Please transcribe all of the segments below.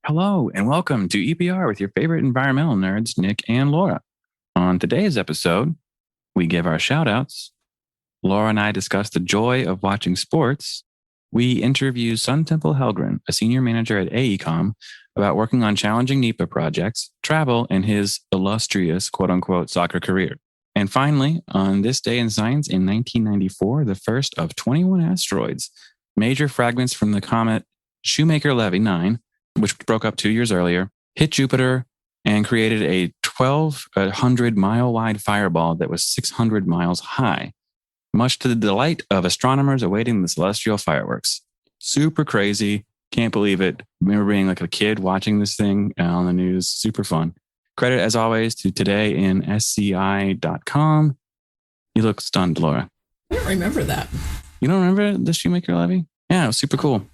Hello and welcome to EPR with your favorite environmental nerds, Nic and Laura. On today's episode, we give our shout outs. Laura and I discuss the joy of watching sports. We interview SunTemple Helgren, a senior manager at AECOM, about working on challenging NAEP projects, travel, and his illustrious quote-unquote soccer career. And finally, on this day in science in 1994, the first of 21 asteroids, major fragments from the comet Shoemaker-Levy 9, which broke up 2 years earlier, hit Jupiter and created a 1,200-mile-wide fireball that was 600 miles high, much to the delight of astronomers awaiting the celestial fireworks. Super crazy. Can't believe it. Remember being like a kid watching this thing on the news. Super fun. Credit, as always, to todayinsci.com. You look stunned, Laura. I don't remember that. You don't remember the Shoemaker-Levy? Yeah, it was super cool.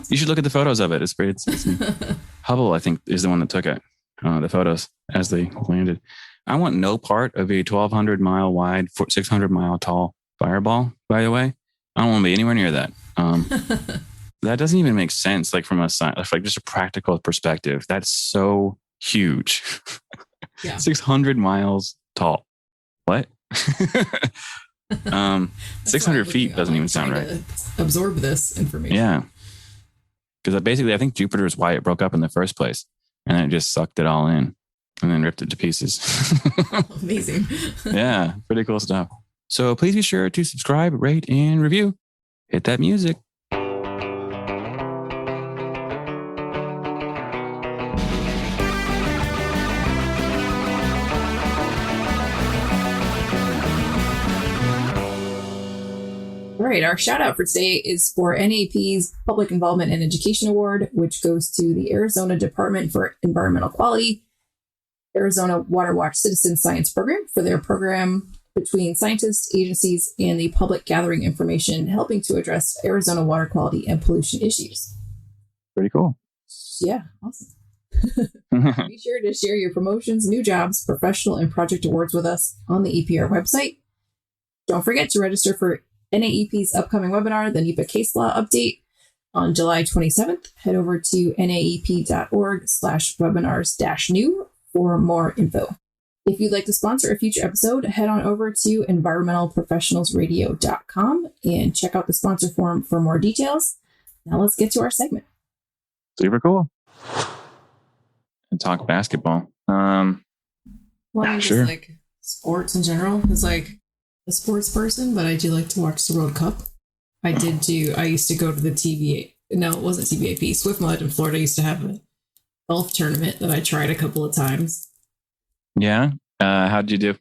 You should look at the photos of it. It's great. Hubble, I think, is the one that took it. The photos as they landed. I want no part of a 1,200 mile wide, 600 mile tall fireball, by the way. I don't want to be anywhere near that. That doesn't even make sense. Like from just a practical perspective, that's so huge. Yeah. 600 miles tall. What? 600 feet doesn't even sound right. Absorb this information. Yeah. Because basically, I think Jupiter is why it broke up in the first place. And it just sucked it all in and then ripped it to pieces. Amazing. Yeah, pretty cool stuff. So please be sure to subscribe, rate, and review. Hit that music. All right, our shout out for today is for NAEP's Public Involvement and Education Award, which goes to the Arizona Department for Environmental Quality, Arizona Water Watch Citizen Science Program for their program between scientists, agencies, and the public gathering information, helping to address Arizona water quality and pollution issues. Pretty cool. Yeah, awesome. Be sure to share your promotions, new jobs, professional, and project awards with us on the EPR website. Don't forget to register for NAEP's upcoming webinar, the NEPA Case Law Update, on July 27th. Head over to naep.org/webinars-new for more info. If you'd like to sponsor a future episode, head on over to environmentalprofessionalsradio.com and check out the sponsor form for more details. Now let's get to our segment. Super cool. And talk basketball. Well, sure. Just like sports in general. It's like a sports person, but I do like to watch the World Cup. I used to go to the TVA. No, it wasn't TVAP. Swift Mud in Florida used to have a golf tournament that I tried a couple of times. Yeah. How'd you do?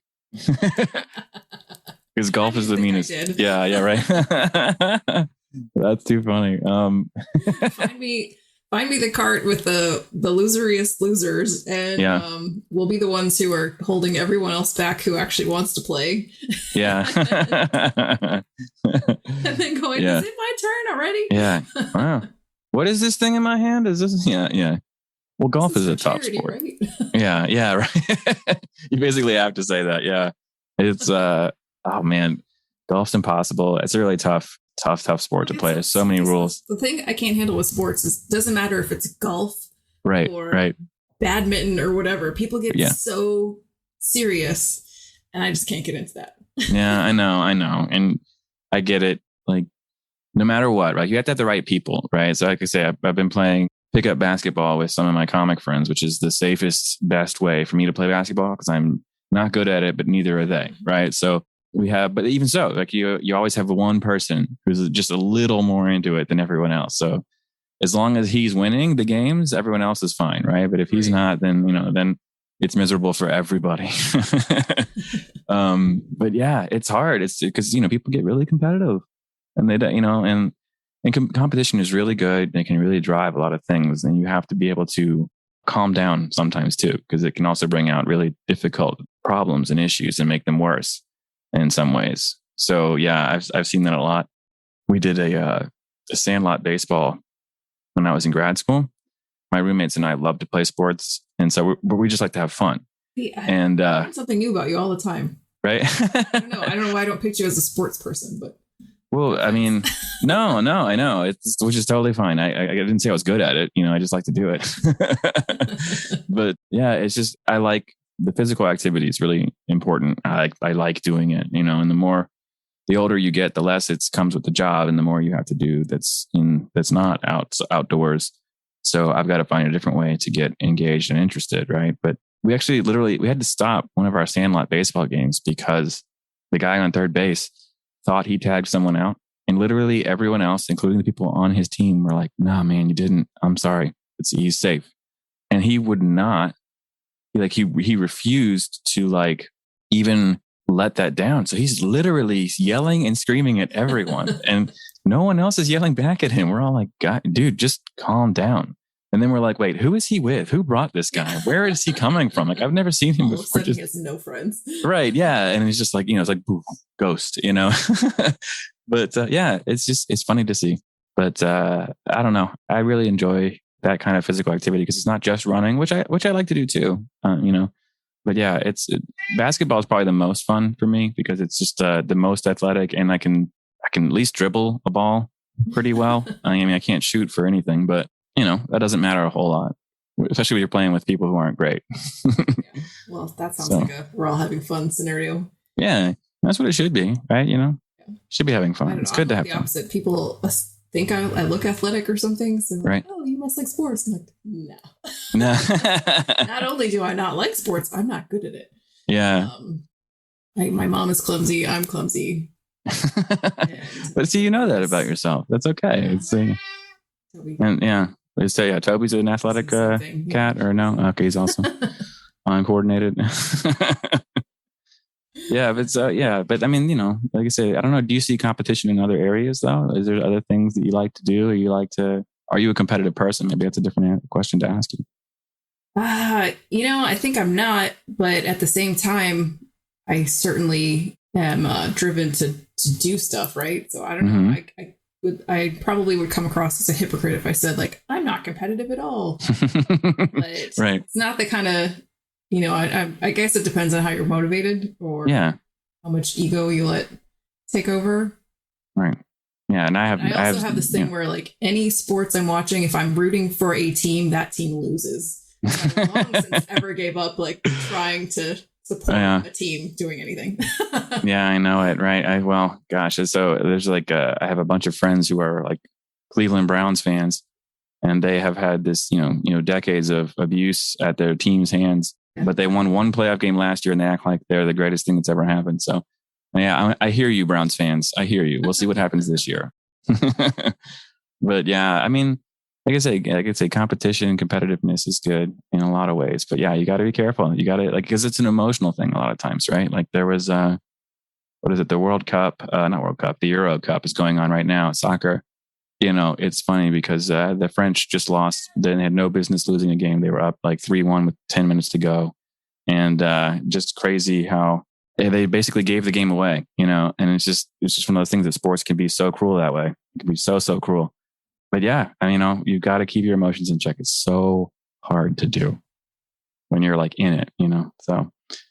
Because golf is the meanest. Yeah, right. That's too funny. Find me the cart with the loseriest losers, and we'll be the ones who are holding everyone else back who actually wants to play. Yeah. And then going, is it my turn already? Yeah. Wow. What is this thing in my hand? Is this? Yeah. Well, golf is a top sport. Right? Yeah. Right. You basically have to say that. Yeah. It's oh man, golf's impossible. It's a really tough sport to play. There's so many rules. The thing I can't handle with sports is it doesn't matter if it's golf, right, badminton or whatever. People get so serious, and I just can't get into that. Yeah, I know, and I get it. Like, no matter what, right? You have to have the right people, right? So, like I say, I've been playing pickup basketball with some of my comic friends, which is the safest, best way for me to play basketball because I'm not good at it, but neither are they, right? So. We have, but even so, like you always have one person who's just a little more into it than everyone else. So as long as he's winning the games, everyone else is fine, right? But if he's not, then then it's miserable for everybody. But yeah, it's hard. It's because people get really competitive, and they and competition is really good. It can really drive a lot of things, and you have to be able to calm down sometimes too, because it can also bring out really difficult problems and issues and make them worse. In some ways. So yeah, I've seen that a lot. We did a sandlot baseball when I was in grad school. My roommates and I love to play sports. And so we just like to have fun. Yeah, and I learn something new about you all the time. Right? I don't know why I don't picture you as a sports person, but Well, I mean, no, I know which is totally fine. I didn't say I was good at it. I just like to do it. But yeah, it's just, I like the physical activity is really important. I like doing it, and the older you get, the less it comes with the job and the more you have to do that's not outdoors. So I've got to find a different way to get engaged and interested. Right. But we actually we had to stop one of our sandlot baseball games because the guy on third base thought he tagged someone out, and literally everyone else, including the people on his team, were like, "Nah, man, you didn't. I'm sorry. He's safe." And he would not, he refused to even let that down. So he's literally yelling and screaming at everyone, and no one else is yelling back at him. We're all like, "God, dude, just calm down." And then we're like, "Wait, who is he with? Who brought this guy? Where is he coming from? I've never seen him before." He has no friends. Right. Yeah. And he's just like, it's like boo, ghost, But yeah, it's funny to see. But I don't know. I really enjoy that kind of physical activity because it's not just running, which I like to do too. But yeah, basketball is probably the most fun for me because it's just the most athletic, and I can at least dribble a ball pretty well. I mean, I can't shoot for anything, but that doesn't matter a whole lot, especially when you're playing with people who aren't great. Yeah. Well, that sounds like we're all having fun scenario. Yeah, that's what it should be, right? Should be having fun. It's good to have fun. Opposite. People think I look athletic or something. So right. Oh, you must like sports. I'm like, no. No. Not only do I not like sports, I'm not good at it. Yeah. My mom is clumsy. I'm clumsy. But see, that about yourself. That's okay. Yeah. And yeah. So Toby's an athletic cat, or no? Okay, he's also uncoordinated. Yeah, but I mean, like I say, I don't know. Do you see competition in other areas though? Is there other things that you like to do, or are you a competitive person? Maybe that's a different question to ask you. I think I'm not, but at the same time, I certainly am driven to do stuff, right? So I don't know. I probably would come across as a hypocrite if I said I'm not competitive at all. But right. It's not the kind of, I guess it depends on how you're motivated or how much ego you let take over. Right. Yeah. And I also have this thing where any sports I'm watching, if I'm rooting for a team, that team loses. I've long since ever gave up trying to support a team doing anything. Yeah, I know it. Right. So there's I have a bunch of friends who are Cleveland Browns fans, and they have had this, decades of abuse at their team's hands, but they won one playoff game last year and they act like they're the greatest thing that's ever happened. So yeah, I hear you, Browns fans. I hear you. We'll see what happens this year. But yeah, I mean, like I say, competition and competitiveness is good in a lot of ways, but yeah, you got to be careful. You got to because it's an emotional thing a lot of times, right? There was what is it? The World Cup, not World Cup, the Euro Cup is going on right now. Soccer. It's funny because the French just lost. They had no business losing a game. They were up 3-1 with 10 minutes to go, and just crazy how they basically gave the game away. And it's just one of those things that sports can be so cruel that way. It can be so cruel. But yeah, you've got to keep your emotions in check. It's so hard to do when you're in it, so.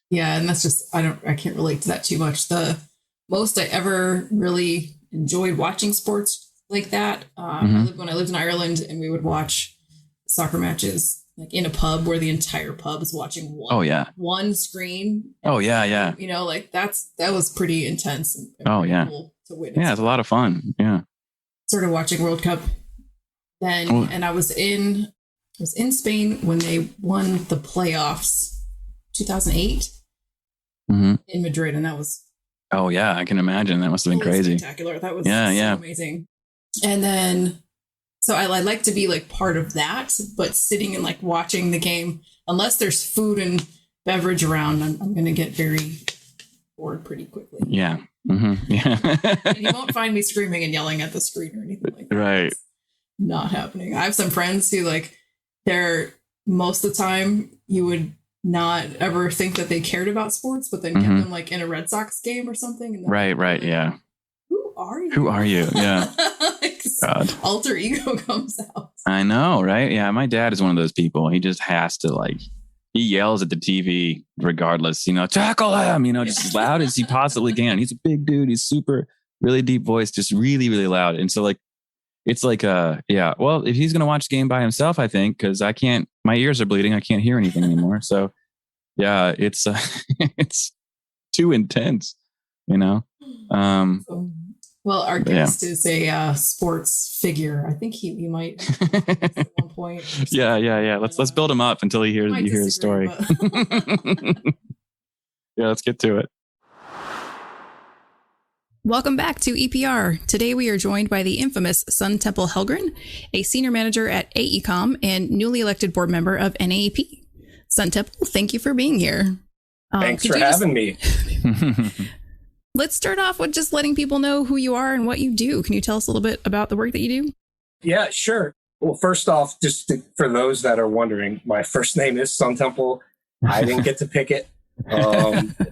Yeah. And that's just, I can't relate to that too much. The most I ever really enjoyed watching sports like that. When I lived in Ireland, and we would watch soccer matches in a pub where the entire pub is watching one screen. Oh yeah. Yeah. That was pretty intense. And cool to witness. Yeah. It's a lot of fun. Yeah. Sort of watching World Cup then, and I was in Spain when they won the playoffs 2008 in Madrid, and that was I can imagine that must have been crazy, spectacular. That was so amazing. And then so I like to be part of that, but sitting and watching the game, unless there's food and beverage around, I'm going to get very bored pretty quickly. Yeah. Yeah. And you won't find me screaming and yelling at the screen or anything like that. Right. It's not happening. I have some friends who they're most of the time you would not ever think that they cared about sports, but then get them in a Red Sox game or something. And right. Yeah. Who are you? Who are you? Yeah. God. Alter ego comes out. I know, right? Yeah. My dad is one of those people. He just has to he yells at the TV regardless, tackle him, just as loud as he possibly can. He's a big dude. He's super really deep voice, just really, really loud. And so like, it's like, yeah, well, if he's going to watch the game by himself, I think, because my ears are bleeding. I can't hear anything anymore. So yeah, it's, it's too intense, you know? Well, our guest is a sports figure. I think he might at one point. Yeah. Let's build him up until you hear his story. Yeah, let's get to it. Welcome back to EPR. Today we are joined by the infamous SunTemple Helgren, a senior manager at AECOM and newly elected board member of NAEP. SunTemple, thank you for being here. Thanks for having me. Let's start off with just letting people know who you are and what you do. Can you tell us a little bit about the work that you do? Yeah, sure. Well, first off, for those that are wondering, my first name is SunTemple. I didn't get to pick it.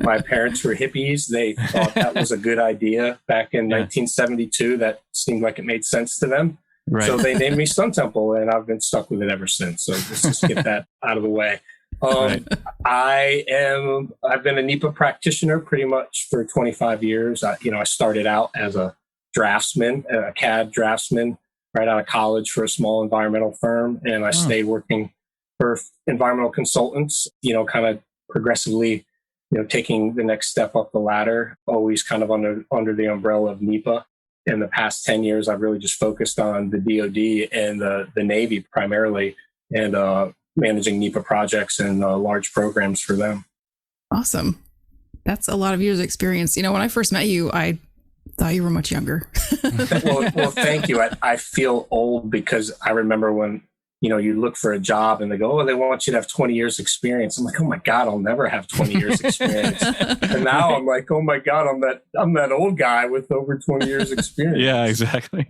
My parents were hippies. They thought that was a good idea back in 1972. That seemed like it made sense to them. Right. So they named me SunTemple, and I've been stuck with it ever since. So let's just get that out of the way. Right. I've been a NEPA practitioner pretty much for 25 years. I started out as a draftsman, a CAD draftsman, right out of college for a small environmental firm. And I stayed working for environmental consultants, kind of progressively, taking the next step up the ladder, always kind of under the umbrella of NEPA. In the past 10 years, I've really just focused on the DoD and the Navy primarily, and managing NEPA projects and large programs for them. Awesome. That's a lot of years of experience. When I first met you, I thought you were much younger. well, thank you. I feel old because I remember when, you look for a job and they go, they want you to have 20 years experience. I'm like, oh my God, I'll never have 20 years experience. And now I'm like, oh my God, I'm that old guy with over 20 years experience. Yeah, exactly.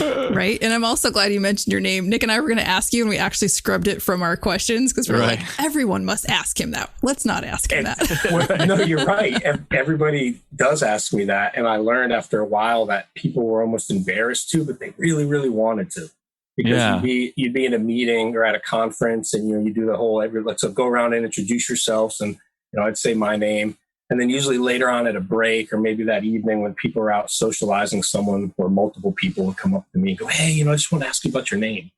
Right. And I'm also glad you mentioned your name. Nick and I were going to ask you, and we actually scrubbed it from our questions because we're like, everyone must ask him that. Let's not ask him that. No, you're right. Everybody does ask me that. And I learned after a while that people were almost embarrassed to, but they really, really wanted to. Because you'd be in a meeting or at a conference and, you do the whole, let's go around and introduce yourselves. And, I'd say my name. And then usually later on at a break or maybe that evening when people are out socializing, someone or multiple people would come up to me and go, hey, I just want to ask you about your name.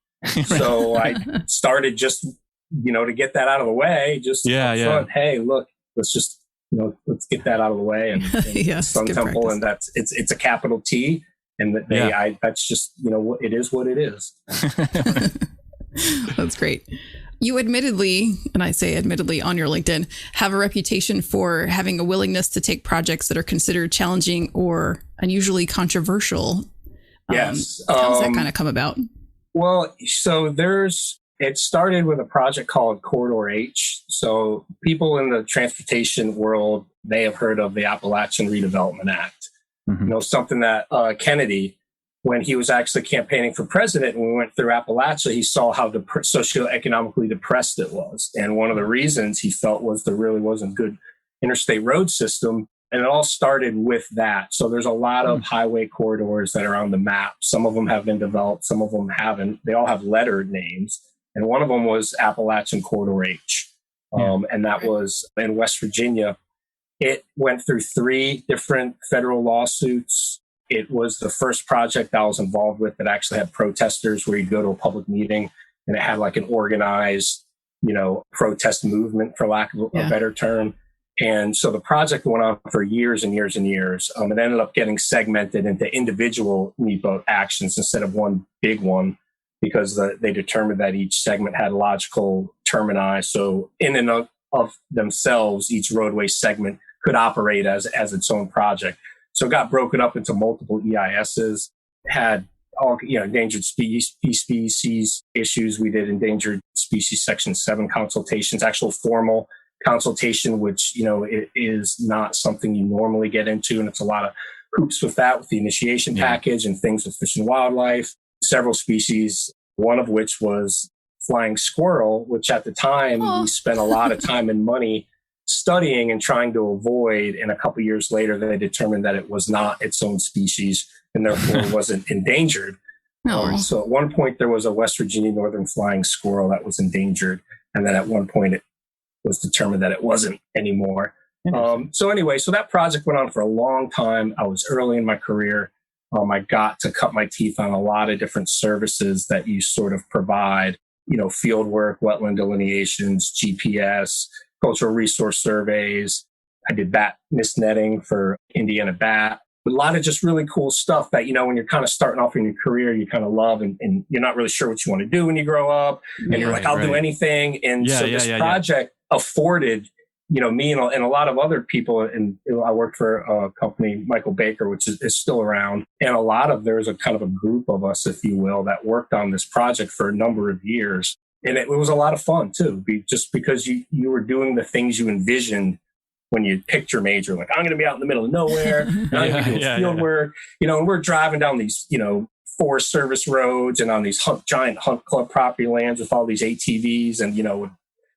So I started just, to get that out of the way, just front, hey, look, let's just, let's get that out of the way. And SunTemple, and it's a capital T. And that's just, it is what it is. That's great. You admittedly, and I say admittedly on your LinkedIn, have a reputation for having a willingness to take projects that are considered challenging or unusually controversial. Yes. How does that kind of come about? Well, so it started with a project called Corridor H. So people in the transportation world, they have heard of the Appalachian Redevelopment Act. Mm-hmm. Something that Kennedy, when he was actually campaigning for president and we went through Appalachia, he saw how socioeconomically depressed it was. And one of the reasons he felt was there really wasn't good interstate road system. And it all started with that. So there's a lot of highway corridors that are on the map. Some of them have been developed. Some of them haven't. They all have lettered names. And one of them was Appalachian Corridor H. And that was in West Virginia. It went through 3 different federal lawsuits. It was the first project I was involved with that actually had protesters where you'd go to a public meeting and it had like an organized, protest movement, for lack of a better term. And so the project went on for years and years and years. It ended up getting segmented into individual NEPA actions instead of one big one because they determined that each segment had logical termini. So in and of themselves, each roadway segment could operate as its own project. So it got broken up into multiple EISs, had all endangered species issues. We did endangered species section 7 consultations, actual formal consultation, which, it is not something you normally get into. And it's a lot of hoops with that, with the initiation package and things with fish and wildlife, several species, one of which was flying squirrel, which at the time we spent a lot of time and money studying and trying to avoid. And a couple of years later, they determined that it was not its own species and therefore wasn't endangered. So at one point, there was a West Virginia northern flying squirrel that was endangered. And then at one point, it was determined that it wasn't anymore. So anyway, so that project went on for a long time. I was early in my career. I got to cut my teeth on a lot of different services that you sort of provide, field work, wetland delineations, GPS, cultural resource surveys. I did bat mist netting for Indiana bat. A lot of just really cool stuff that, when you're kind of starting off in your career, you kind of love and you're not really sure what you want to do when you grow up. And you're like, I'll do anything. And this project afforded, me and a lot of other people. And I worked for a company, Michael Baker, which is still around. And there's a kind of a group of us, if you will, that worked on this project for a number of years. And it was a lot of fun too, just because you were doing the things you envisioned when you picked your major, like, I'm going to be out in the middle of nowhere, I'm going to be doing field work, and we're driving down these, Forest Service roads and on these giant hunt club property lands with all these ATVs. And,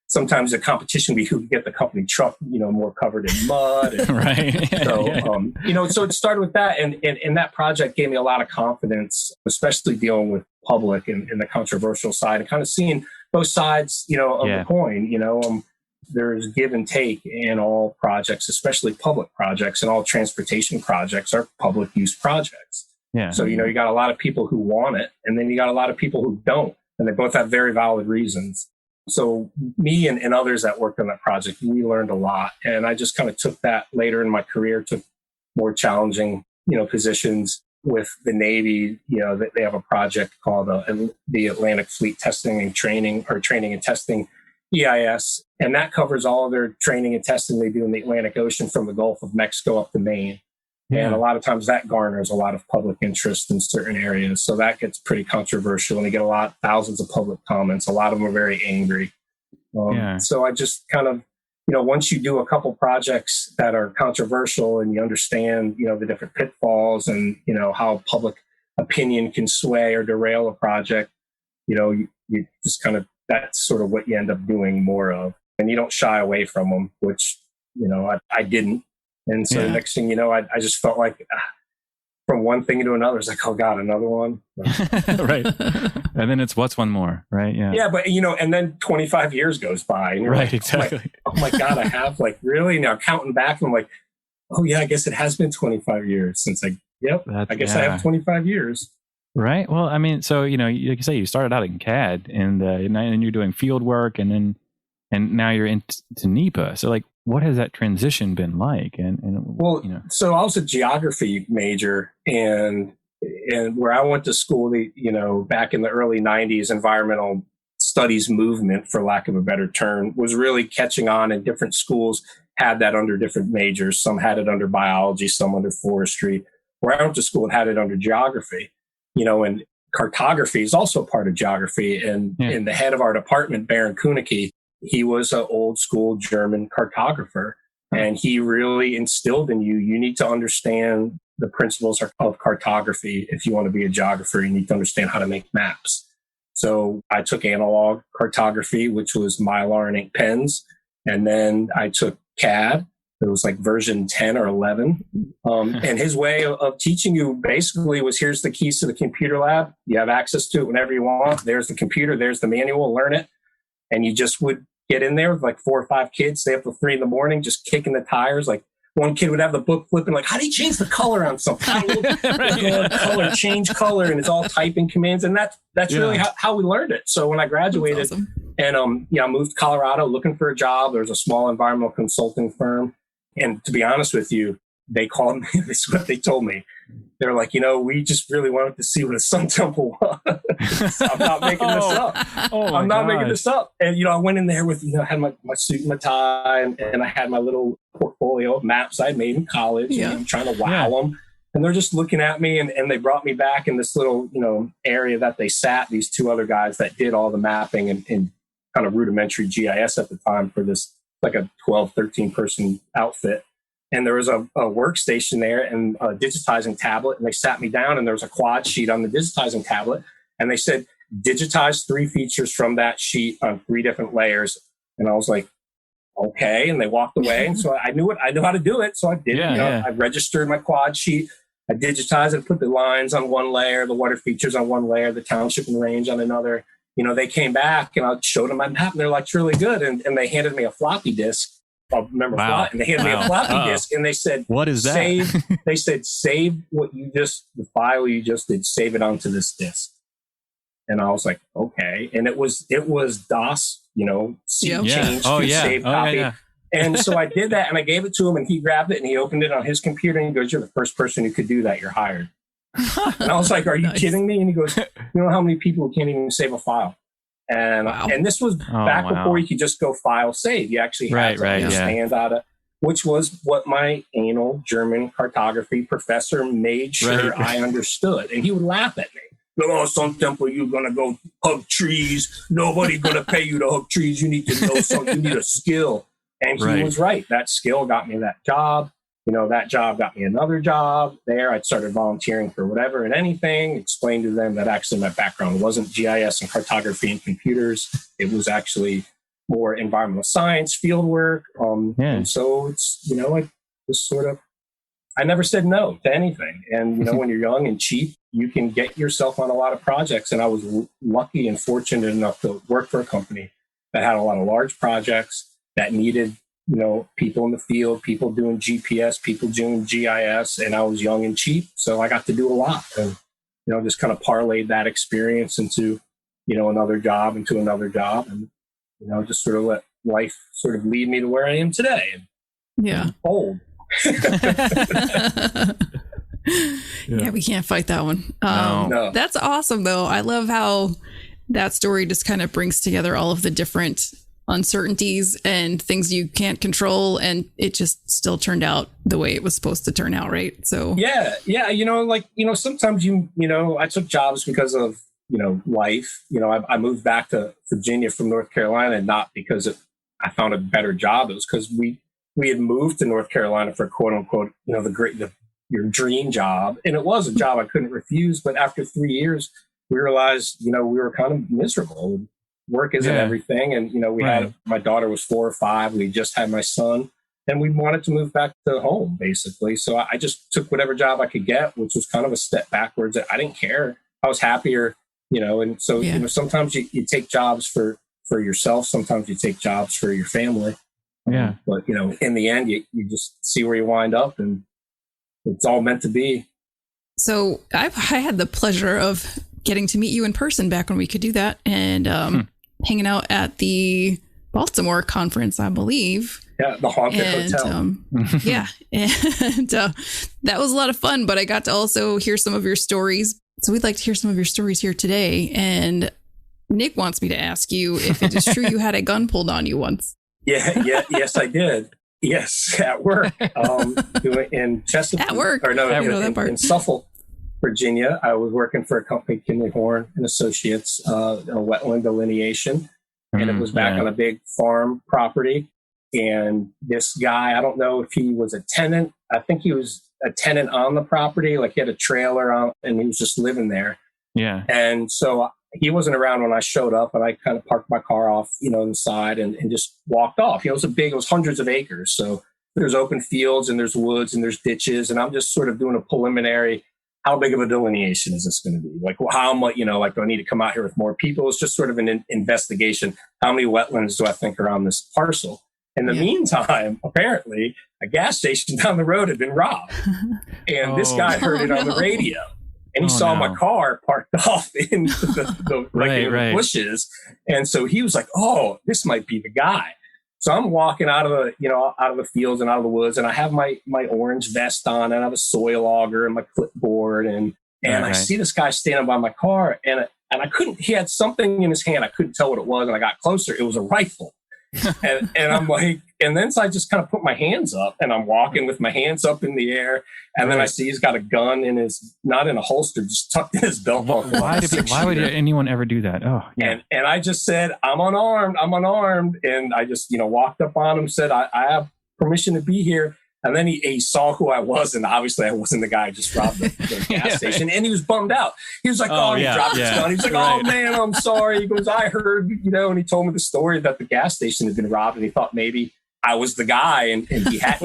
sometimes the competition would be who could get the company truck, more covered in mud. And, right. So it started with that. And that project gave me a lot of confidence, especially dealing with public and the controversial side and kind of seeing both sides, of the coin, there's give and take in all projects, especially public projects, and all transportation projects are public use projects. Yeah. So, you got a lot of people who want it, and then you got a lot of people who don't, and they both have very valid reasons. So me and others that worked on that project, we learned a lot. And I just kind of took that later in my career, took more challenging, positions with the Navy. They have a project called the Atlantic Fleet Testing and Training, or Training and Testing, EIS, and that covers all of their training and testing they do in the Atlantic Ocean from the Gulf of Mexico up to Maine. Yeah. And a lot of times that garners a lot of public interest in certain areas. So that gets pretty controversial, and you get thousands of public comments. A lot of them are very angry. So I just kind of, once you do a couple projects that are controversial and you understand, the different pitfalls and, how public opinion can sway or derail a project, you just kind of, that's sort of what you end up doing more of. And you don't shy away from them, which, I didn't. And so the next thing I just felt like from one thing to another, it's like, oh God, another one. Right. And then it's what's one more, right? Yeah. Yeah. But, and then 25 years goes by. And you're right, like, exactly. Oh my God, I have really now counting back. And I'm like, oh yeah, I guess it has been 25 years since I have 25 years. Right. Well, I mean, so, like you say, you started out in CAD and you're doing field work and now you're into NEPA. So like, what has that transition been like? So I was a geography major, and where I went to school, back in the early 90s, environmental studies movement, for lack of a better term, was really catching on, and different schools had that under different majors. Some had it under biology, some under forestry. Where I went to school, it had it under geography, and cartography is also part of geography. And the head of our department, Baron Kunicke, he was an old school German cartographer, and he really instilled in you need to understand the principles of cartography. If you want to be a geographer, you need to understand how to make maps. So I took analog cartography, which was Mylar and ink pens. And then I took CAD. It was like version 10 or 11. And his way of teaching you basically was, here's the keys to the computer lab. You have access to it whenever you want. There's the computer. There's the manual. Learn it. And you just would get in there with like 4 or 5 kids, stay up till 3 a.m, just kicking the tires. Like one kid would have the book flipping, like, how do you change the color on something? Color, change color, and it's all typing commands. And that's really how we learned it. So when I graduated and I moved to Colorado looking for a job, there was a small environmental consulting firm. And to be honest with you, they called me, this is what they told me. They're like, we just really wanted to see what a SunTemple was. I'm not making this up. I'm not making this up. And, I went in there with, I had my suit and my tie, and I had my little portfolio of maps I'd made in college, and trying to wow them. And they're just looking at me, and they brought me back in this little, area that they sat, these 2 other guys that did all the mapping and kind of rudimentary GIS at the time for this, like a 12, 13 person outfit. And there was a workstation there and a digitizing tablet. And they sat me down, and there was a quad sheet on the digitizing tablet. And they said, digitize 3 features from that sheet on 3 different layers. And I was like, okay. And they walked away. And so I knew how to do it. So I did it. I registered my quad sheet. I digitized it, put the lines on one layer, the water features on one layer, the township and range on another. They came back, and I showed them my map, and they're like, it's really good. And they handed me a floppy disk remember flying. And they handed me a floppy disk, and they said, "What is that?" They said, "Save the file you just did. Save it onto this disk." And I was like, "Okay." And it was DOS, change to save copy. Yeah. And so I did that, and I gave it to him, and he grabbed it, and he opened it on his computer, and he goes, "You're the first person who could do that. You're hired." And I was like, "Are you kidding me?" And he goes, "You know how many people can't even save a file?" And and this was back before you could just go file save. You actually had to understand how to, which was what my anal German cartography professor made sure I understood. And he would laugh at me. "Oh, SunTemple, you're going to go hug trees. Nobody's going to pay you to hug trees. You need to know something. You need a skill." And he was right. That skill got me that job. That job got me another job there. I started volunteering for whatever and anything, explained to them that actually my background wasn't GIS and cartography and computers. It was actually more environmental science, field work. And so it's, I just sort of, I never said no to anything. And, when you're young and cheap, you can get yourself on a lot of projects. And I was lucky and fortunate enough to work for a company that had a lot of large projects that needed people in the field, people doing GPS, people doing GIS, and I was young and cheap. So I got to do a lot and, just kind of parlayed that experience into, another job, and, just sort of let life sort of lead me to where I am today. And old. Yeah, we can't fight that one. No. That's awesome, though. I love how that story just kind of brings together all of the different uncertainties and things you can't control, and it just still turned out the way it was supposed to turn out, right? So sometimes I took jobs because of life. I moved back to Virginia from North Carolina, not because I found a better job. It was because we had moved to North Carolina for quote unquote your dream job, and it was a job I couldn't refuse. But after 3 years, we realized we were kind of miserable. Work isn't everything. And, we had, my daughter was 4 or 5. We just had my son, and we wanted to move back to home, basically. So I just took whatever job I could get, which was kind of a step backwards. I didn't care. I was happier, and so, sometimes you take jobs for yourself. Sometimes you take jobs for your family. Yeah. But, in the end, you just see where you wind up, and it's all meant to be. So I had the pleasure of getting to meet you in person back when we could do that, and hanging out at the Baltimore conference, I believe. Yeah, the Haunted Hotel. And that was a lot of fun, but I got to also hear some of your stories. So we'd like to hear some of your stories here today. And Nic wants me to ask you if it is true you had a gun pulled on you once. Yes, I did. Yes, at work. In Chesapeake. At work? Or no, in Suffolk, Virginia. I was working for a company, Thorne and Associates, a wetland delineation. And it was back on a big farm property. And this guy, I don't know if he was a tenant. I think he was a tenant on the property. Like, he had a trailer on, and he was just living there. Yeah. And so he wasn't around when I showed up, and I kind of parked my car off, on the side and just walked off. It was hundreds of acres. So there's open fields, and there's woods, and there's ditches. And I'm just sort of doing a preliminary, how big of a delineation is this going to be? Like, how much, do I need to come out here with more people? It's just sort of an investigation. How many wetlands do I think are on this parcel? In the meantime, apparently, a gas station down the road had been robbed. And this guy heard it on the radio. And he saw my car parked off in the bushes. And so he was like, "Oh, this might be the guy." So I'm walking out of the fields and out of the woods, and I have my orange vest on, and I have a soil auger and my clipboard, and I see this guy standing by my car, and I couldn't. He had something in his hand. I couldn't tell what it was, and I got closer. It was a rifle. and I'm like, and then so I just kind of put my hands up, and I'm walking with my hands up in the air, and then I see he's got a gun in his, not in a holster, just tucked in his belt buckle. Why would anyone ever do that? Oh, yeah. And I just said, I'm unarmed. And I just, walked up on him, said, I have permission to be here. And then he saw who I was, and obviously I wasn't the guy who just robbed the gas station. And he was bummed out. He was like, he dropped his gun. He was like, "Oh, man, I'm sorry." He goes, "I heard, and he told me the story that the gas station had been robbed, and he thought maybe I was the guy, and he had,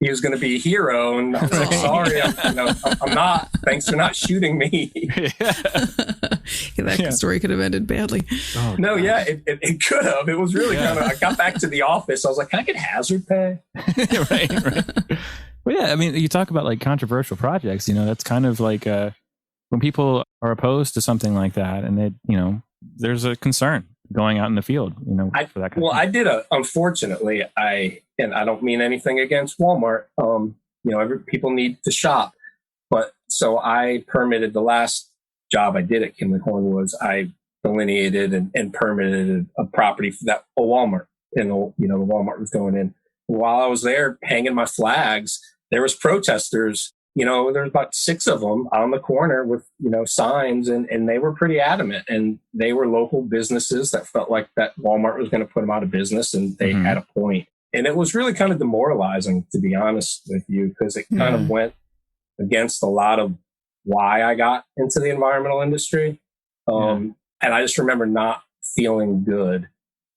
he was going to be a hero. And I was like, sorry, I'm not. Thanks for not shooting me. That story could have ended badly. Oh, no, God. Yeah, it could have. It was really kind of, I got back to the office. I was like, can I get hazard pay? Right. Well, yeah, I mean, you talk about like controversial projects, that's kind of like when people are opposed to something like that and they, there's a concern going out in the field, for that kind of thing. Unfortunately, I don't mean anything against Walmart. People need to shop. But so I permitted the last job I did at Kinley Horn was I delineated and permitted a property for that a Walmart. And, the Walmart was going in. While I was there hanging my flags, there was protesters. There was about 6 of them on the corner with, signs, and they were pretty adamant. And they were local businesses that felt like that Walmart was going to put them out of business, and they had a point. And it was really kind of demoralizing, to be honest with you, because it kind of went against a lot of why I got into the environmental industry. And I just remember not feeling good,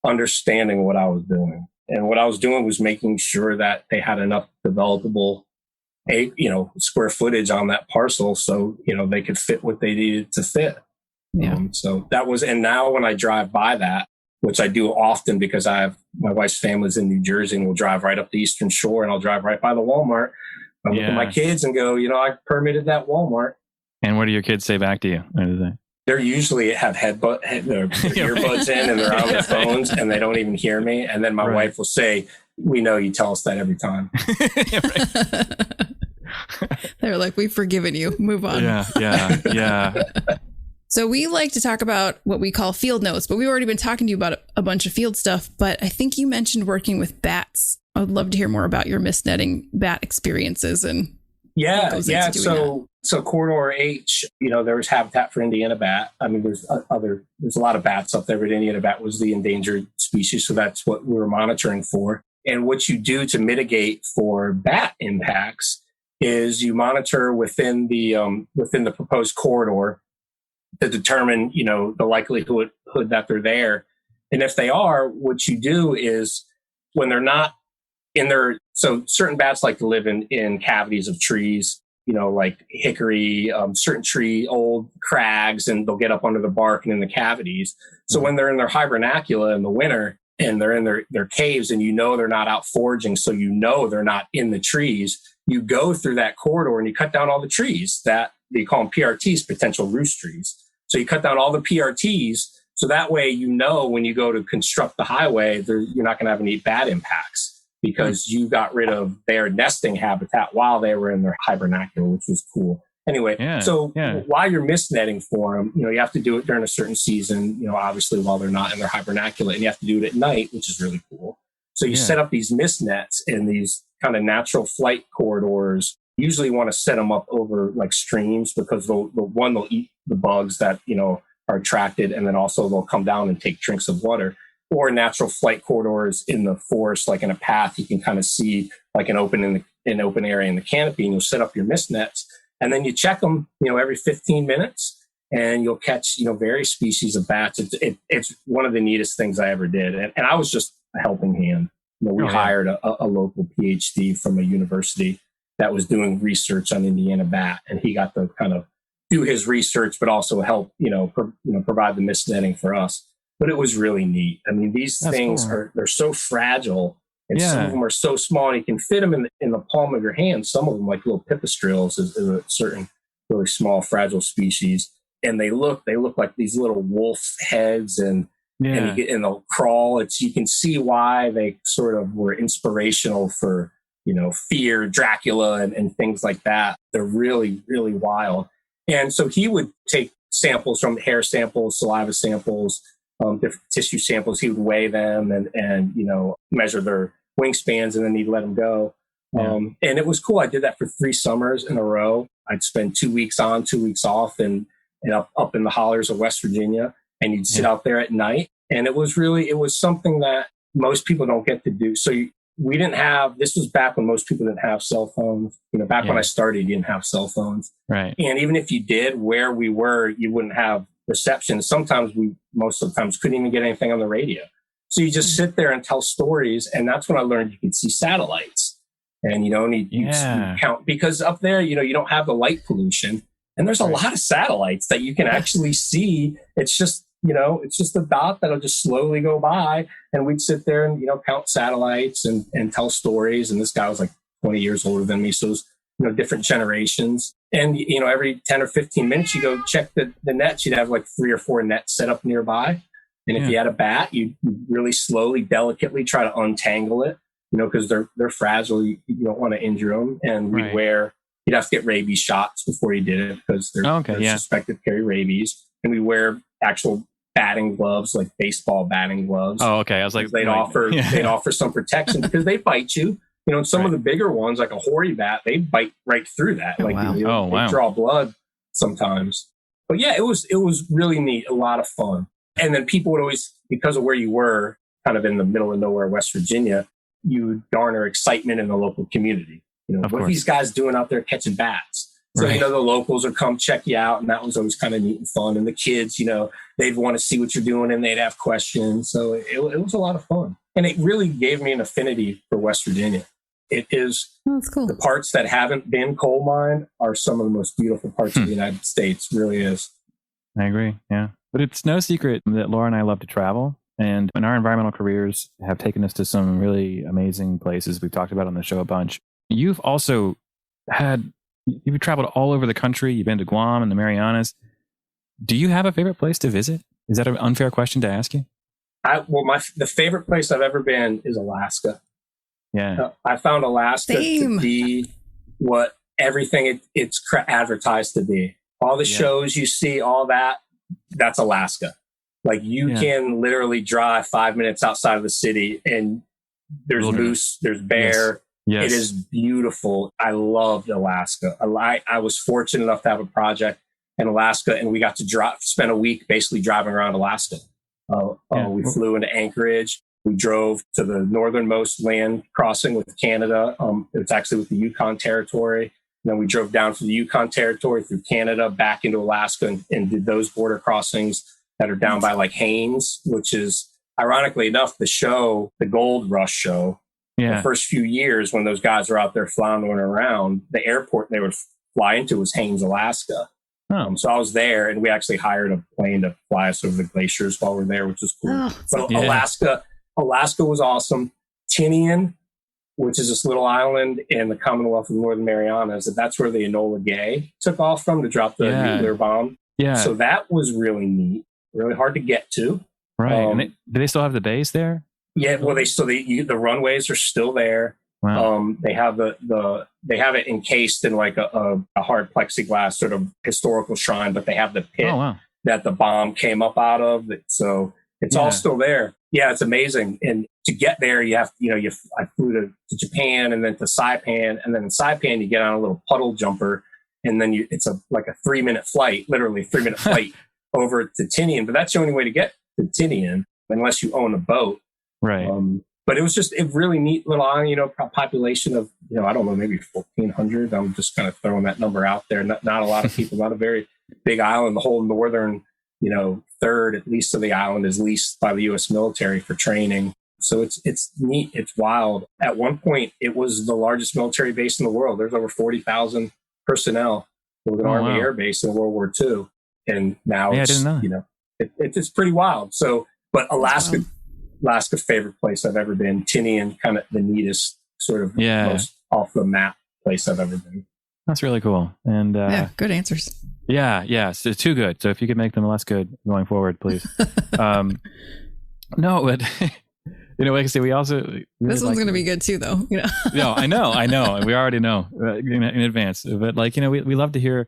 understanding what I was doing. And what I was doing was making sure that they had enough developable square footage on that parcel so, they could fit what they needed to fit. Yeah. So that was, and now when I drive by that, which I do often because my wife's family's in New Jersey, and we'll drive right up the Eastern Shore, and I'll drive right by the Walmart. I look at my kids and go, I permitted that Walmart. And what do your kids say back to you? What do they? They're usually have their earbuds in, and they're on their phones, and they don't even hear me. And then my wife will say, "We know you tell us that every time." They're like, "We've forgiven you. Move on." Yeah. So we like to talk about what we call field notes, but we've already been talking to you about a bunch of field stuff. But I think you mentioned working with bats. I would love to hear more about your mist netting bat experiences and So Corridor H, there was Habitat for Indiana Bat. I mean, there's a lot of bats up there, but Indiana bat was the endangered species. So that's what we were monitoring for. And what you do to mitigate for bat impacts is you monitor within the proposed corridor to determine, the likelihood that they're there. And if they are, what you do is when they're not in their, so certain bats like to live in cavities of trees, like hickory, certain tree, old crags, and they'll get up under the bark and in the cavities. So when they're in their hibernacula in the winter and they're in their caves and they're not out foraging, so they're not in the trees, you go through that corridor and you cut down all the trees that they call them PRTs, potential roost trees. So you cut down all the PRTs, so that way when you go to construct the highway, you're not going to have any bat impacts, because you got rid of their nesting habitat while they were in their hibernacula, which was cool. Anyway, while you're mist netting for them, you have to do it during a certain season, obviously while they're not in their hibernacula, and you have to do it at night, which is really cool. So you set up these mist nets in these kind of natural flight corridors. Usually want to set them up over like streams, because they'll eat the bugs that, are attracted, and then also they'll come down and take drinks of water. Or natural flight corridors in the forest, like in a path, you can kind of see like an open area in the canopy, and you'll set up your mist nets, and then you check them, every 15 minutes, and you'll catch, various species of bats. It's one of the neatest things I ever did. And I was just a helping hand. We hired a local PhD from a university that was doing research on Indiana bat, and he got to kind of do his research, but also help, provide the mist netting for us. But it was really neat. I mean, these things they're so fragile, and some of them are so small, and you can fit them in the palm of your hand. Some of them, like little pipistrelles, is a certain really small, fragile species, and they look like these little wolf heads, and they'll crawl. You can see why they sort of were inspirational for Fear, Dracula, and things like that. They're really, really wild. And so he would take samples from hair samples, saliva samples, different tissue samples. He would weigh them and measure their wingspans, and then he'd let them go. And it was cool. I did that for 3 summers in a row. I'd spend 2 weeks on, 2 weeks off, and up in the hollers of West Virginia, and you'd sit out there at night. And it was something that most people don't get to do. So we didn't have, this was back when most people didn't have cell phones. Back when I started, you didn't have cell phones. Right. And even if you did, where we were, you wouldn't have reception. Sometimes most of the times couldn't even get anything on the radio. So you just sit there and tell stories. And that's when I learned you could see satellites. And you count, because up there, you don't have the light pollution, and there's a lot of satellites that you can actually see. It's just, it's just a dot that'll just slowly go by, and we'd sit there and, count satellites and tell stories. And this guy was like 20 years older than me. So it was, different generations. And, every 10 or 15 minutes, you go check the nets. You'd have like 3 or 4 nets set up nearby. And if you had a bat, you really slowly, delicately try to untangle it, because they're fragile. You don't want to injure them. And you'd have to get rabies shots before you did it, because they're suspected to carry rabies. And we wear actual batting gloves, like baseball batting gloves. Oh, okay. I was like, they'd offer some protection, because they bite you. Some of the bigger ones, like a hoary bat, they bite right through that. They draw blood sometimes. But yeah, it was really neat. A lot of fun. And then people would always, because of where you were, kind of in the middle of nowhere, West Virginia, you would garner excitement in the local community. What are these guys doing out there catching bats? So, the locals would come check you out, and that was always kind of neat and fun. And the kids, they'd want to see what you're doing, and they'd have questions. So it was a lot of fun. And it really gave me an affinity for West Virginia. It is, that's cool. The parts that haven't been coal mined are some of the most beautiful parts of the United States. Really is. I agree. Yeah. But it's no secret that Laura and I love to travel. And our environmental careers have taken us to some really amazing places we've talked about on the show a bunch. You've also you've traveled all over the country. You've been to Guam and the Marianas. Do you have a favorite place to visit? Is that an unfair question to ask you? The favorite place I've ever been is Alaska. Yeah. I found Alaska to be what everything it's advertised to be. All the shows you see, all that's Alaska. Like you can literally drive 5 minutes outside of the city, and there's moose, there's bear. Yes. It is beautiful. I loved Alaska. I was fortunate enough to have a project in Alaska, and we got to spend a week basically driving around Alaska. We flew into Anchorage. We drove to the northernmost land crossing with Canada. It's actually with the Yukon Territory. And then we drove down through the Yukon Territory, through Canada, back into Alaska, and did those border crossings that are down by like Haines, which is, ironically enough, the Gold Rush show. The first few years when those guys were out there floundering around, the airport they would fly into was Haines, Alaska. So I was there, and we actually hired a plane to fly us over the glaciers while we're there, which was cool. Alaska was awesome. Tinian, which is this little island in the Commonwealth of Northern Marianas, and that's where the Enola Gay took off from to drop the nuclear bomb. Yeah. So that was really neat, really hard to get to. Right. And do they still have the base there? Yeah. Well, the runways are still there. Wow. They have they have it encased in like a hard plexiglass sort of historical shrine, but they have the pit that the bomb came up out of. So it's all still there. Yeah, it's amazing. And to get there, I flew to Japan, and then to Saipan, and then in Saipan you get on a little puddle jumper, and then it's like a 3-minute flight, literally 3-minute flight over to Tinian. But that's the only way to get to Tinian, unless you own a boat. Right. But it was just a really neat little island, population of, I don't know, maybe 1,400. I'm just kind of throwing that number out there. Not a lot of people, not a very big island. The whole northern, third at least of the island is leased by the U.S. military for training. So it's neat. It's wild. At one point, it was the largest military base in the world. There's over 40,000 personnel with an Army air base in World War II. And now it's pretty wild. So, but Alaska's favorite place I've ever been. Tinian, kind of the neatest, sort of most off the map place I've ever been. That's really cool. And good answers. Yeah. So too good. So if you could make them less good going forward, please. No, but like I say, we also really this one's going to be good too, though. No, I know. We already know in advance. But we love to hear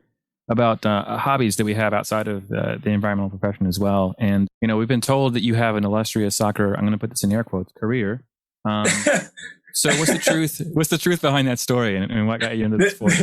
about hobbies that we have outside of the environmental profession as well. And, we've been told that you have an illustrious soccer, I'm going to put this in air quotes, career. So what's the truth? What's the truth behind that story, and what got you into this sport?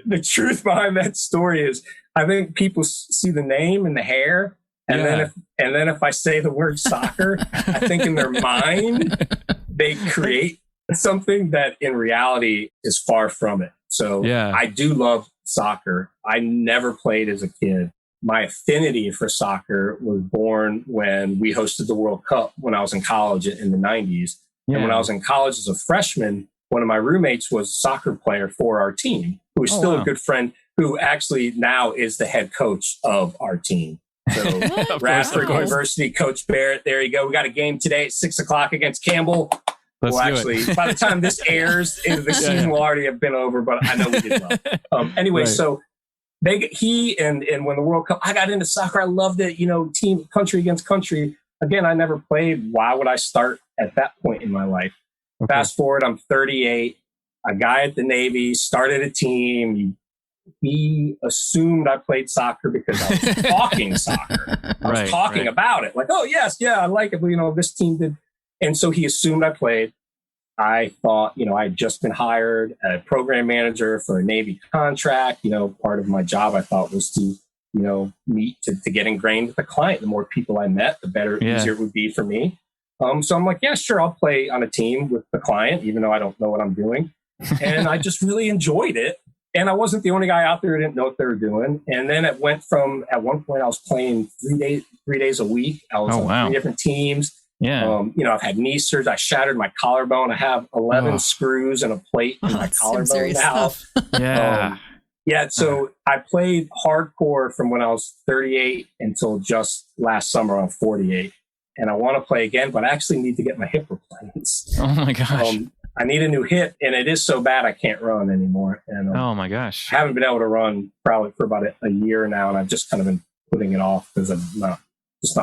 The truth behind that story is, I think people see the name and the hair, and then if I say the word soccer, I think in their mind they create something that in reality is far from it. So I do love soccer. I never played as a kid. My affinity for soccer was born when we hosted the World Cup when I was in college in the 90s. Yeah. And when I was in college as a freshman, one of my roommates was a soccer player for our team, who is still a good friend, who actually now is the head coach of our team. So Radford University, Coach Barrett, there you go. We got a game today at 6:00 against Campbell. Well, actually, by the time this airs, the season will already have been over, but I know we did well. Anyway, so he and when the World Cup, I got into soccer. I loved it, team, country against country. Again, I never played. Why would I start at that point in my life? Okay. Fast forward, I'm 38, a guy at the Navy, started a team. He assumed I played soccer because I was talking soccer. I was talking about it. Like, oh, yes, I like it. But, this team did. And so he assumed I played. I thought, I had just been hired as a program manager for a Navy contract. Part of my job, I thought, was to meet to get ingrained with the client. The more people I met, the better, easier it would be for me. So I'm like, yeah, sure, I'll play on a team with the client, even though I don't know what I'm doing. And I just really enjoyed it. And I wasn't the only guy out there who didn't know what they were doing. And then it went from, at one point, I was playing 3 days a week. I was on 3 different teams. Yeah. I've had knee surgery. I shattered my collarbone. I have 11 screws and a plate in my collarbone now. So I played hardcore from when I was 38 until just last summer. I'm 48. And I want to play again, but I actually need to get my hip replaced. Oh my gosh. I need a new hip, and it is so bad I can't run anymore. And oh my gosh. I haven't been able to run probably for about a year now, and I've just kind of been putting it off because I'm not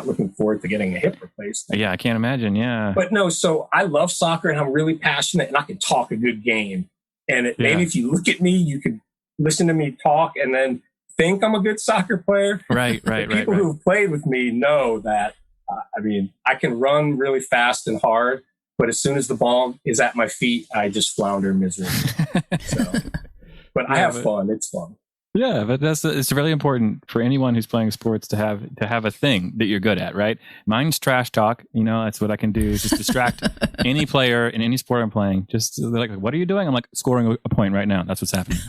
looking forward to getting a hip replaced. Yeah, I can't imagine. Yeah. But no, so I love soccer, and I'm really passionate, and I can talk a good game. And maybe if you look at me, you could listen to me talk and then think I'm a good soccer player. Right. People who've played with me know that, I can run really fast and hard, but as soon as the ball is at my feet, I just flounder miserably. But I have fun. It's fun. Yeah, but it's really important for anyone who's playing sports to have a thing that you're good at, right? Mine's trash talk. That's what I can do is just distract any player in any sport I'm playing. Just they're like, what are you doing? I'm like, scoring a point right now. That's what's happening.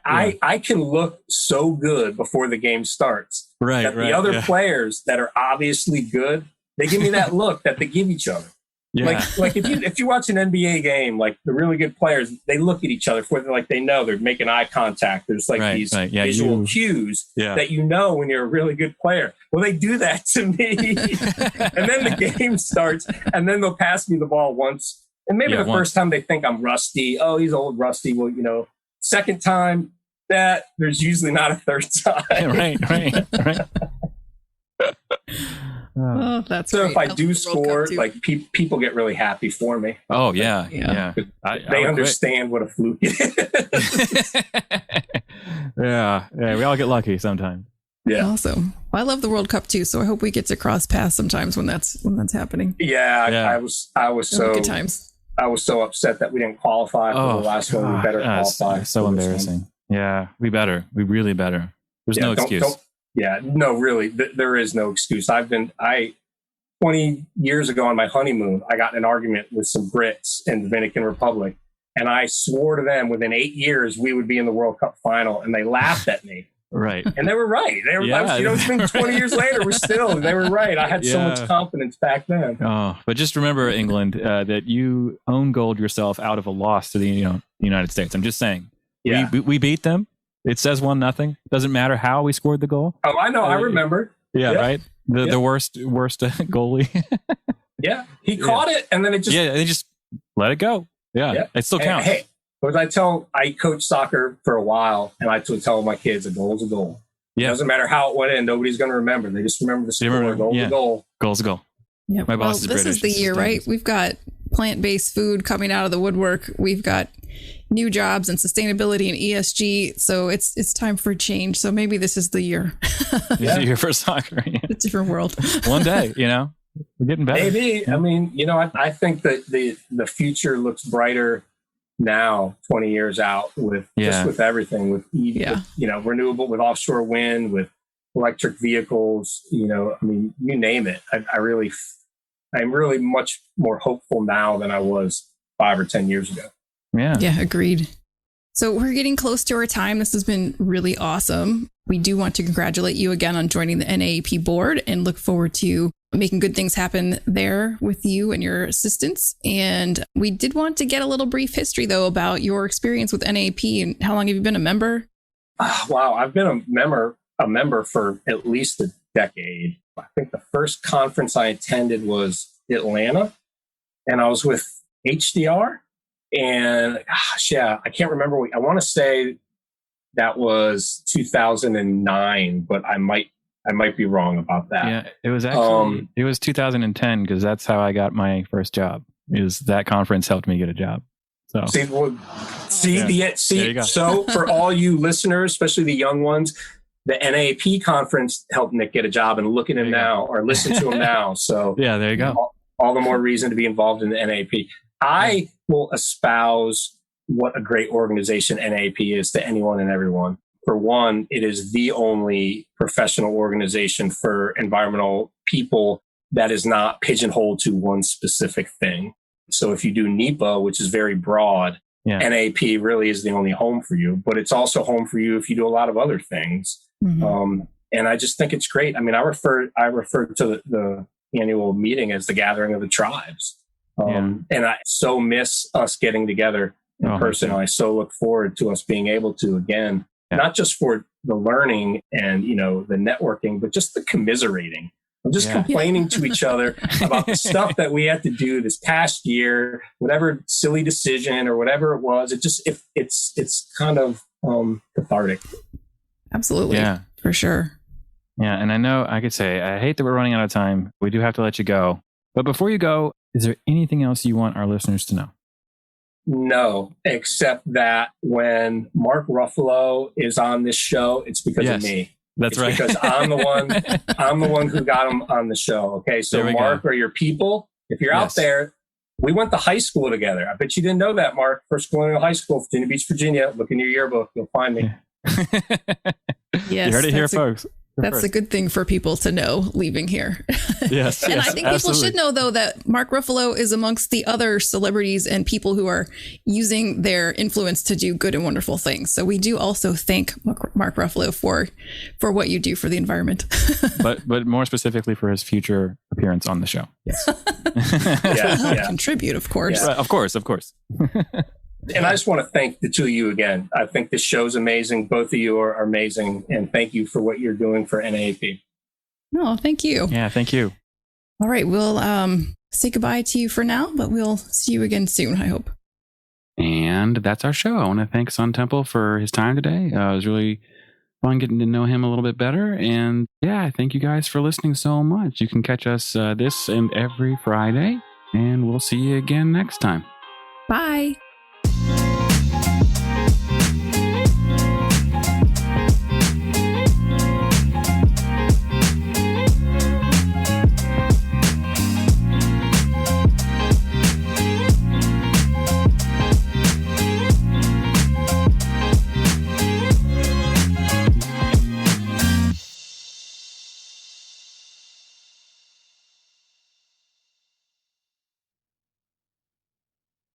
I can look so good before the game starts. Right. The other players that are obviously good, they give me that look that they give each other. Yeah. Like if you watch an NBA game, like the really good players, they look at each other for they know they're making eye contact. There's these visual cues that when you're a really good player. Well, they do that to me, and then the game starts, and then they'll pass me the ball once, and maybe first time they think I'm rusty. Oh, he's old rusty. Well, second time that there's usually not a third time. Right. Oh, that's so. Great. If I do score, people get really happy for me. Oh yeah. They understand what a fluke is. Yeah. We all get lucky sometimes. Yeah, awesome. Well, I love the World Cup too, so I hope we get to cross paths sometimes when that's happening. I was so good times. I was so upset that we didn't qualify for the last one. We better qualify. So embarrassing. Yeah, we better. We really better. There's no excuse. No, really, there is no excuse. 20 years ago on my honeymoon, I got in an argument with some Brits in the Dominican Republic, and I swore to them within 8 years we would be in the World Cup final, and they laughed at me. Right. And they were right. It's been 20 years later, they were right. I had so much confidence back then. Oh, but just remember, England, that you own gold yourself out of a loss to the United States. I'm just saying. Yeah. We beat them. It says 1-0. Doesn't matter how we scored the goal. Oh, I know. I remember. Yeah, right. The worst goalie. Yeah, he caught it, and then it just they just let it go. Yeah. It still counts. Hey, I coached soccer for a while, and I would tell my kids a goal is a goal. Yeah, it doesn't matter how it went in. Nobody's going to remember. They just remember the score. Goal is a goal. Goal's a goal. Yeah. My boss is British. This is the year, right? We've got plant-based food coming out of the woodwork. We've got new jobs and sustainability and ESG. So it's time for change. So maybe this is the year. This is the year for soccer. Yeah. It's a different world. One day, we're getting better. Maybe. Yeah. I think that the future looks brighter now, 20 years out with everything, with EV, renewable, with offshore wind, with electric vehicles, you name it. I'm really much more hopeful now than I was 5 or 10 years ago. Yeah, agreed. So we're getting close to our time. This has been really awesome. We do want to congratulate you again on joining the NAEP board and look forward to making good things happen there with you and your assistants. And we did want to get a little brief history, though, about your experience with NAEP and how long have you been a member? Wow, I've been a member for at least a decade. I think the first conference I attended was Atlanta, and I was with HDR. And I can't remember. I want to say that was 2009, but I might be wrong about that. Yeah, it was actually it was 2010 because that's how I got my first job. Is that conference helped me get a job? So So for all you listeners, especially the young ones, the NAEP conference helped Nick get a job, and look at him now, or listen to him now. So yeah, there you go. All the more reason to be involved in the NAEP. I will espouse what a great organization NAEP is to anyone and everyone. For one, it is the only professional organization for environmental people that is not pigeonholed to one specific thing. So if you do NEPA, which is very broad, NAEP really is the only home for you, but it's also home for you if you do a lot of other things. Mm-hmm. And I just think it's great. I mean, I refer to the annual meeting as the gathering of the tribes. And I so miss us getting together in person. I so look forward to us being able to, again, not just for the learning and, the networking, but just the commiserating. I'm just complaining to each other about the stuff that we had to do this past year, whatever silly decision or whatever it was. It's kind of cathartic. Absolutely. Yeah, for sure. Yeah. And I know I could say, I hate that we're running out of time. We do have to let you go. But before you go, is there anything else you want our listeners to know? No, except that when Mark Ruffalo is on this show, it's because of me. That's right. Because I'm the one who got him on the show. Okay. So Mark or your people, if you're out there, we went to high school together. I bet you didn't know that, Mark. First Colonial High School, Virginia Beach, Virginia. Look in your yearbook. You'll find me. Yes, you heard it here, folks. That's a good thing for people to know leaving here. Yes. And I think people should know, though, that Mark Ruffalo is amongst the other celebrities and people who are using their influence to do good and wonderful things. So we do also thank Mark Ruffalo for what you do for the environment. but more specifically for his future appearance on the show. Yes. Contribute, of course. Yeah. Of course. And I just want to thank the two of you again. I think this show's amazing. Both of you are amazing. And thank you for what you're doing for NAEP. No, thank you. Yeah, thank you. All right. We'll say goodbye to you for now, but we'll see you again soon, I hope. And that's our show. I want to thank SunTemple for his time today. It was really fun getting to know him a little bit better. And thank you guys for listening so much. You can catch us this and every Friday, and we'll see you again next time. Bye.